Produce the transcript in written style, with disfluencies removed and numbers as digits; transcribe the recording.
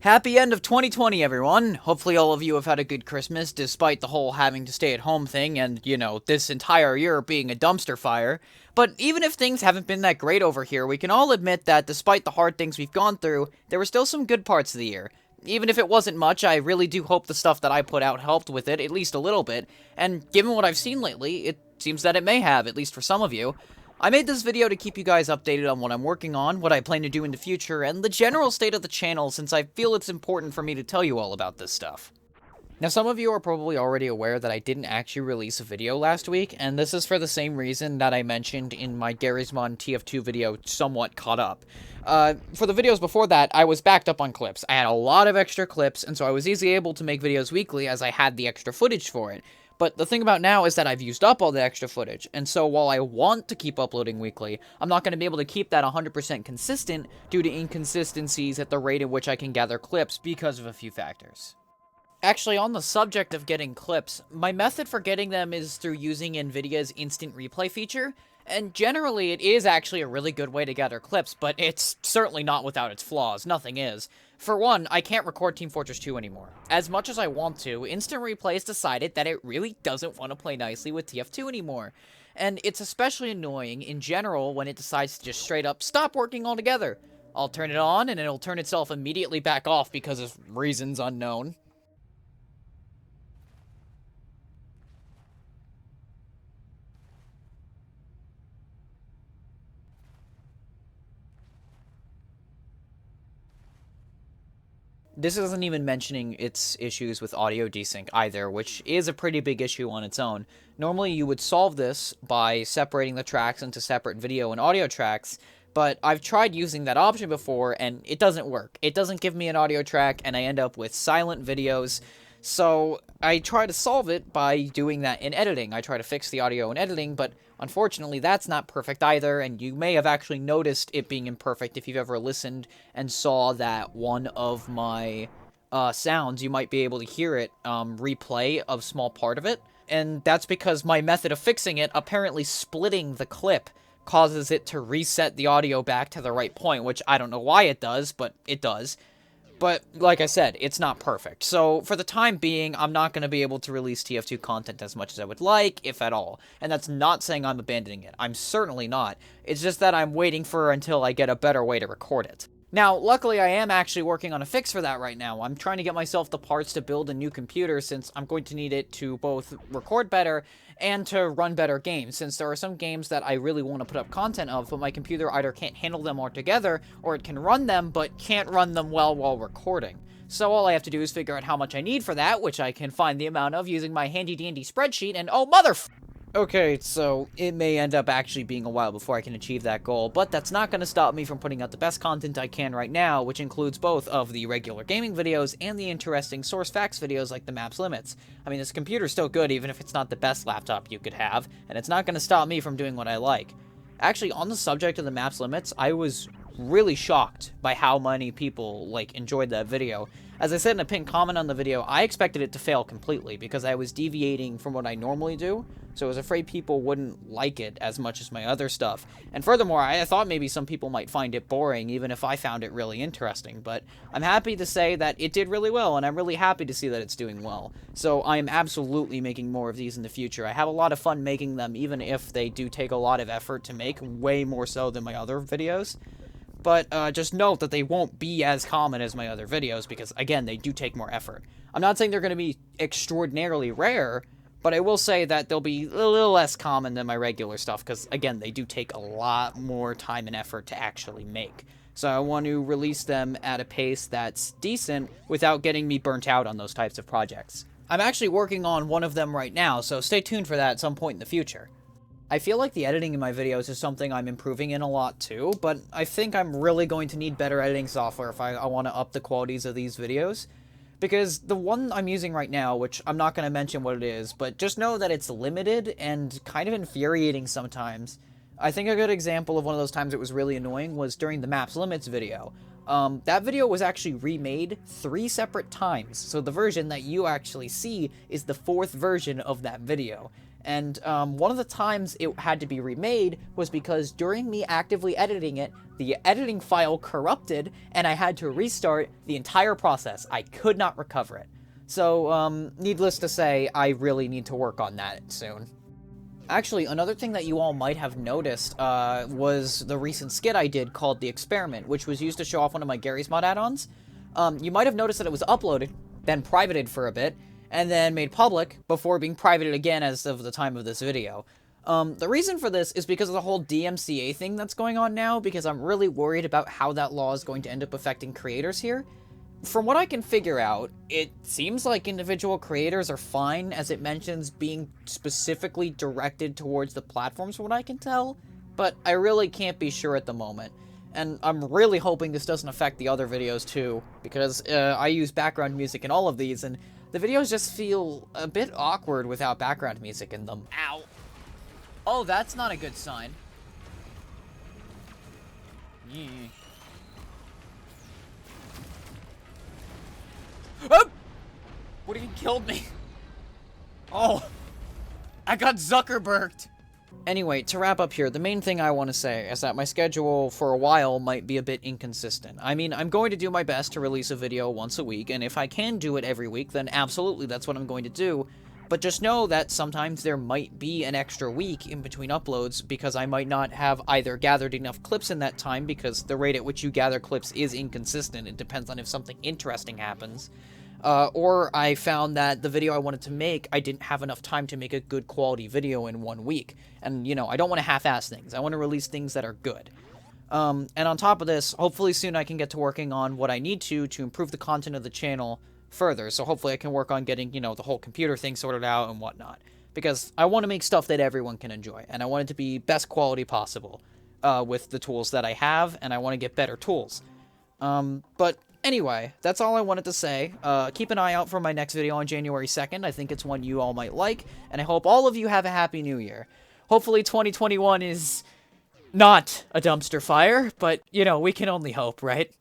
Happy end of 2020, everyone! Hopefully all of you have had a good Christmas, despite the whole having to stay at home thing and, this entire year being a dumpster fire. But even if things haven't been that great over here, we can all admit that despite the hard things we've gone through, there were still some good parts of the year. Even if it wasn't much, I really do hope the stuff that I put out helped with it, at least a little bit, and given what I've seen lately, it seems that it may have, at least for some of you. I made this video to keep you guys updated on what I'm working on, what I plan to do in the future, and the general state of the channel since I feel it's important for me to tell you all about this stuff. Now, some of you are probably already aware that I didn't actually release a video last week, and this is for the same reason that I mentioned in my Garry's Mod TF2 video, Somewhat Caught Up. For the videos before that, I was backed up on clips. I had a lot of extra clips, and so I was easily able to make videos weekly as I had the extra footage for it. But the thing about now is that I've used up all the extra footage, and so while I want to keep uploading weekly, I'm not going to be able to keep that 100% consistent due to inconsistencies at the rate at which I can gather clips because of a few factors. Actually, on the subject of getting clips, my method for getting them is through using NVIDIA's Instant Replay feature, and generally it is actually a really good way to gather clips, but it's certainly not without its flaws, nothing is. For one, I can't record Team Fortress 2 anymore. As much as I want to, Instant Replay has decided that it really doesn't want to play nicely with TF2 anymore. And it's especially annoying in general when it decides to just straight up stop working altogether. I'll turn it on and it'll turn itself immediately back off because of reasons unknown. This isn't even mentioning its issues with audio desync either, which is a pretty big issue on its own. Normally you would solve this by separating the tracks into separate video and audio tracks, but I've tried using that option before and it doesn't work. It doesn't give me an audio track and I end up with silent videos. So I try to solve it by doing that in editing. I try to fix the audio in editing, but unfortunately that's not perfect either, and you may have actually noticed it being imperfect if you've ever listened and saw that one of my sounds, you might be able to hear it replay a small part of it, and that's because my method of fixing it, apparently splitting the clip, causes it to reset the audio back to the right point, which I don't know why it does, but it does. But, like I said, it's not perfect. So, for the time being, I'm not going to be able to release TF2 content as much as I would like, if at all. And that's not saying I'm abandoning it. I'm certainly not. It's just that I'm waiting until I get a better way to record it. Now, luckily, I am actually working on a fix for that right now. I'm trying to get myself the parts to build a new computer since I'm going to need it to both record better and to run better games, since there are some games that I really want to put up content of, but my computer either can't handle them altogether, or it can run them, but can't run them well while recording. So all I have to do is figure out how much I need for that, which I can find the amount of using my handy-dandy spreadsheet, and oh Okay, so it may end up actually being a while before I can achieve that goal, but that's not going to stop me from putting out the best content I can right now, which includes both of the regular gaming videos and the interesting source facts videos like the map's limits. I mean, this computer's still good even if it's not the best laptop you could have, and it's not going to stop me from doing what I like. Actually, on the subject of the map's limits, I was really shocked by how many people, enjoyed that video. As I said in a pinned comment on the video, I expected it to fail completely because I was deviating from what I normally do, so I was afraid people wouldn't like it as much as my other stuff. And furthermore, I thought maybe some people might find it boring, even if I found it really interesting, but I'm happy to say that it did really well, and I'm really happy to see that it's doing well. So I am absolutely making more of these in the future. I have a lot of fun making them, even if they do take a lot of effort to make, way more so than my other videos. But just note that they won't be as common as my other videos because, again, they do take more effort. I'm not saying they're going to be extraordinarily rare, but I will say that they'll be a little less common than my regular stuff because, again, they do take a lot more time and effort to actually make. So I want to release them at a pace that's decent without getting me burnt out on those types of projects. I'm actually working on one of them right now, so stay tuned for that at some point in the future. I feel like the editing in my videos is something I'm improving in a lot too, but I think I'm really going to need better editing software if I want to up the qualities of these videos. Because the one I'm using right now, which I'm not going to mention what it is, but just know that it's limited and kind of infuriating sometimes. I think a good example of one of those times it was really annoying was during the Maps Limits video. That video was actually remade 3 separate times, so the version that you actually see is the 4th version of that video. And one of the times it had to be remade was because during me actively editing it, the editing file corrupted, and I had to restart the entire process. I could not recover it. So, needless to say, I really need to work on that soon. Actually, another thing that you all might have noticed was the recent skit I did called The Experiment, which was used to show off one of my Garry's Mod add-ons. You might have noticed that it was uploaded, then privated for a bit, and then made public before being privated again as of the time of this video. The reason for this is because of the whole DMCA thing that's going on now, because I'm really worried about how that law is going to end up affecting creators here. From what I can figure out, it seems like individual creators are fine, as it mentions being specifically directed towards the platforms from what I can tell, but I really can't be sure at the moment. And I'm really hoping this doesn't affect the other videos too, because I use background music in all of these, and the videos just feel a bit awkward without background music in them. Ow. Oh, that's not a good sign. Yeah. Oh! What, he killed me? Oh, I got Zuckerberged. Anyway, to wrap up here, the main thing I want to say is that my schedule for a while might be a bit inconsistent. I mean, I'm going to do my best to release a video once a week, and if I can do it every week, then absolutely that's what I'm going to do. But just know that sometimes there might be an extra week in between uploads because I might not have either gathered enough clips in that time, because the rate at which you gather clips is inconsistent. It depends on if something interesting happens. Or I found that the video I wanted to make, I didn't have enough time to make a good quality video in 1 week. And, you know, I don't want to half-ass things. I want to release things that are good. And on top of this, hopefully soon I can get to working on what I need to improve the content of the channel further. So hopefully I can work on getting, you know, the whole computer thing sorted out and whatnot. Because I want to make stuff that everyone can enjoy. And I want it to be best quality possible with the tools that I have. And I want to get better tools. But anyway, that's all I wanted to say. Keep an eye out for my next video on January 2nd. I think it's one you all might like. And I hope all of you have a happy new year. Hopefully 2021 is not a dumpster fire. But, you know, we can only hope, right?